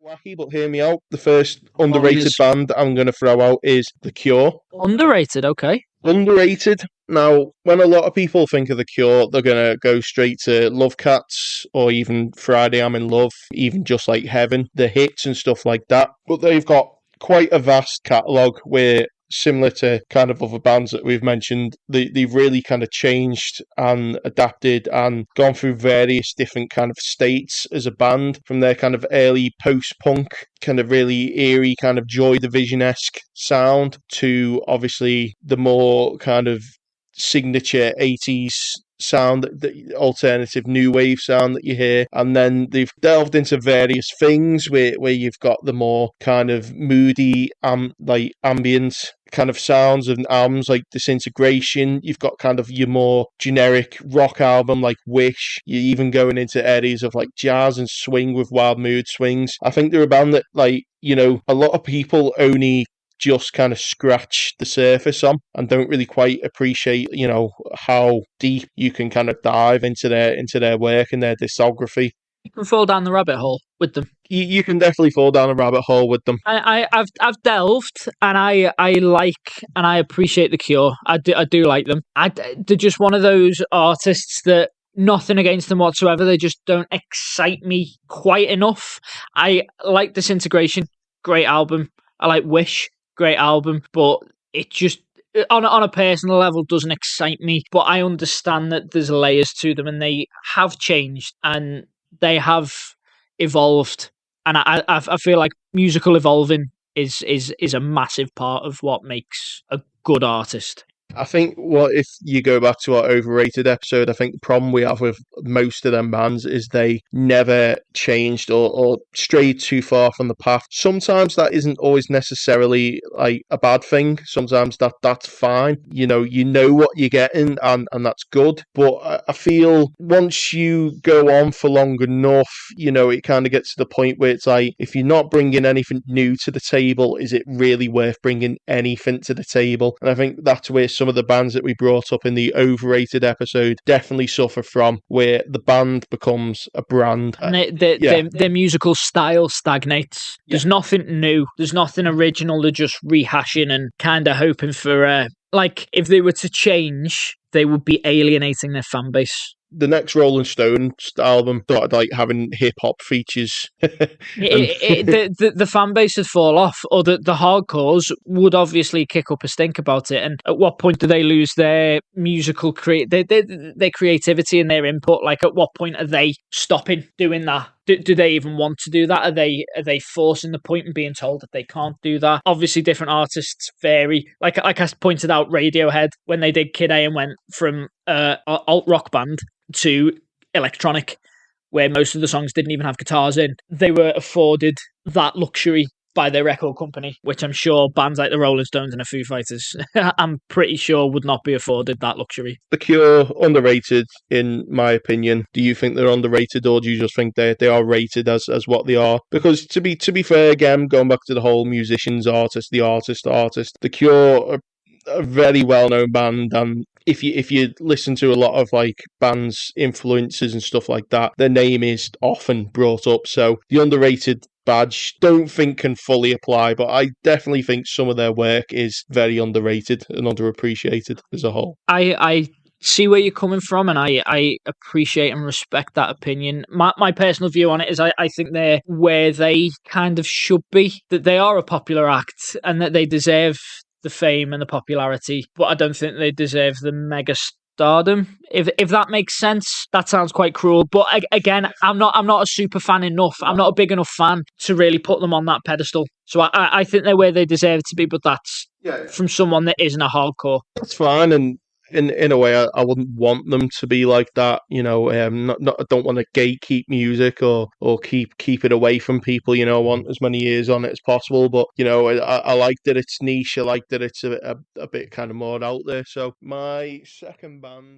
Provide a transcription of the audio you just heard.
wacky, but hear me out. The first Oh, underrated band I'm going to throw out is The Cure. Underrated, okay. Underrated. Now, when a lot of people think of The Cure, they're going to go straight to Love Cats or even Friday I'm in Love, even just like Heaven, the hits and stuff like that. But they've got quite a vast catalogue where, similar to kind of other bands that we've mentioned, they've really kind of changed and adapted and gone through various different kind of states as a band, from their kind of early post-punk, kind of really eerie kind of Joy Division-esque sound to obviously the more kind of signature 80s sound, the alternative new wave sound that you hear, and then they've delved into various things where you've got the more kind of moody like ambient kind of sounds and albums like Disintegration. You've got kind of your more generic rock album like Wish. You're even going into areas of like jazz and swing with Wild Mood Swings. I think they're a band that, like, you know, a lot of people only just kind of scratch the surface on and don't really quite appreciate, you know, how deep you can kind of dive into their work and their discography. You can fall down the rabbit hole with them. You can definitely fall down a rabbit hole with them. I've delved, and I like and I appreciate The Cure. I do like them. They're just one of those artists that, nothing against them whatsoever, they just don't excite me quite enough. I like Disintegration, great album. I like Wish, great album, but it just, on a personal level, doesn't excite me. But I understand that there's layers to them, and they have changed and they have evolved. And I feel like musical evolving is a massive part of what makes a good artist. I think if you go back to our overrated episode, I think the problem we have with most of them bands is they never changed or strayed too far from the path. Sometimes that isn't always necessarily like a bad thing. Sometimes that's fine. You know what you're getting, and that's good. But I feel once you go on for long enough, you know, it kind of gets to the point where it's like, if you're not bringing anything new to the table, is it really worth bringing anything to the table? And I think that's where some of the bands that we brought up in the overrated episode definitely suffer from, where the band becomes a brand. And their musical style stagnates. There's nothing new. There's nothing original. They're just rehashing and kind of hoping for, like, if they were to change, they would be alienating their fan base. The next Rolling Stones album started like having hip hop features. The fan base would fall off, or the hardcores would obviously kick up a stink about it. And at what point do they lose their musical their creativity and their input? Like, at what point are they stopping doing that? Do they even want to do that? Are they forcing the point and being told that they can't do that? Obviously, different artists vary. Like I pointed out, Radiohead, when they did Kid A and went from alt rock band to electronic, where most of the songs didn't even have guitars in, they were afforded that luxury by their record company, which I'm sure bands like the Rolling Stones and the Foo Fighters, I'm pretty sure, would not be afforded that luxury. The Cure, underrated, in my opinion. Do you think they're underrated, or do you just think they are rated as what they are? Because to be fair, again, going back to the whole musicians, artist, The Cure are a very well-known band, and if you listen to a lot of like bands' influences and stuff like that, their name is often brought up. So the underrated badge, don't think can fully apply, but I definitely think some of their work is very underrated and underappreciated as a whole. I see where you're coming from, and I appreciate and respect that opinion. My personal view on it is I think they're where they kind of should be, that they are a popular act and that they deserve the fame and the popularity, but I don't think they deserve the mega stardom. If that makes sense. That sounds quite cruel, but again, I'm not a super fan enough. I'm not a big enough fan to really put them on that pedestal. So I think they're where they deserve to be, but that's from someone that isn't a hardcore. That's fine, and in a way, I wouldn't want them to be like that. You know, I don't want to gatekeep music or keep it away from people. You know, I want as many ears on it as possible. But you know, I like that it's niche. I like that it's a bit kind of more out there. So my second band